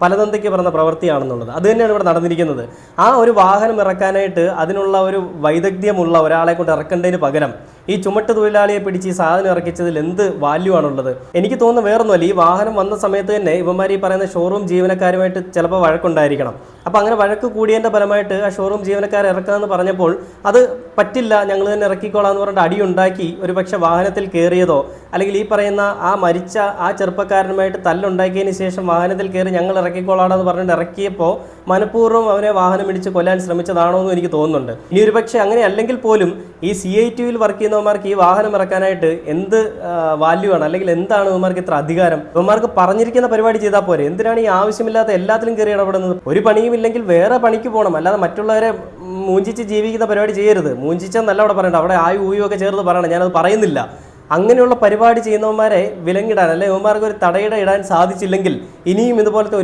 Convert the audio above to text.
പലതന്തയ്ക്ക് പറഞ്ഞ പ്രവൃത്തിയാണെന്നുള്ളത്. അത് തന്നെയാണ് ഇവിടെ നടന്നിരിക്കുന്നത്. ആ ഒരു വാഹനം ഇറക്കാനായിട്ട് അതിനുള്ള ഒരു വൈദഗ്ധ്യമുള്ള ഒരാളെ കൊണ്ട് ഇറക്കേണ്ടതിന് പകരം ഈ ചുമട്ട് തൊഴിലാളിയെ പിടിച്ച് ഈ സാധനം ഇറക്കിച്ചതിൽ എന്ത് വാല്യൂ ആണുള്ളത്? എനിക്ക് തോന്നുന്നു വേറൊന്നുമല്ല, ഈ വാഹനം വന്ന സമയത്ത് തന്നെ ഇവന്മാർ ഈ പറയുന്ന ഷോറൂം ജീവനക്കാരുമായിട്ട് ചിലപ്പോൾ വഴക്കുണ്ടായിരിക്കണം. അപ്പോൾ അങ്ങനെ വഴക്ക് കൂടിയതിൻ്റെ ഫലമായിട്ട് ആ ഷോറൂം ജീവനക്കാരെ ഇറക്കാമെന്ന് പറഞ്ഞപ്പോൾ അത് പറ്റില്ല, ഞങ്ങൾ തന്നെ ഇറക്കിക്കോളാം എന്ന് പറഞ്ഞിട്ട് അടിയുണ്ടാക്കി ഒരു പക്ഷേ വാഹനത്തിൽ കയറിയതോ അല്ലെങ്കിൽ ഈ പറയുന്ന ആ മരിച്ച ആ ചെറുപ്പക്കാരനുമായിട്ട് തല്ലുണ്ടാക്കിയതിന് ശേഷം വാഹനത്തിൽ കയറി ഞങ്ങൾ ഇറക്കിക്കോളാണെന്ന് പറഞ്ഞിട്ട് ഇറക്കിയപ്പോൾ മനഃപൂർവ്വം അവനെ വാഹനം ഇടിച്ച് കൊല്ലാൻ ശ്രമിച്ചതാണോ എന്ന് എനിക്ക് തോന്നുന്നുണ്ട്. ഇനി ഒരു പക്ഷേ അങ്ങനെ അല്ലെങ്കിൽ പോലും ഈ CITUവിൽ വർക്ക് ചെയ്യുന്നവന്മാർക്ക് ഈ വാഹനം ഇറക്കാനായിട്ട് എന്ത് വാല്യൂ ആണ്, അല്ലെങ്കിൽ എന്താണ് ഇവന്മാർക്ക് ഇത്ര അധികാരം? ഇവന്മാർക്ക് പറഞ്ഞിരിക്കുന്ന പരിപാടി ചെയ്താൽ പോരെ, എന്തിനാണ് ഈ ആവശ്യമില്ലാത്ത എല്ലാത്തിലും കയറി ഇടപെടുന്നത്? ഒരു പണിയും ഇല്ലെങ്കിൽ വേറെ പണിക്ക് പോകണം, അല്ലാതെ മറ്റുള്ളവരെ മൂഞ്ചിച്ച് ജീവിക്കുന്ന പരിപാടി ചെയ്യരുത്. മൂഞ്ചിച്ചെന്നല്ല അവിടെ പറയണ്ട, അവിടെ ഊയൊക്കെ ചേർത്ത് പറയണം, ഞാനത് പറയുന്നില്ല. അങ്ങനെയുള്ള പരിപാടി ചെയ്യുന്നവന്മാരെ വിലങ്ങിടാൻ, അല്ലെങ്കിൽ ഇവന്മാർക്ക് ഒരു തടയിട ഇടാൻ സാധിച്ചില്ലെങ്കിൽ ഇനിയും ഇതുപോലത്തെ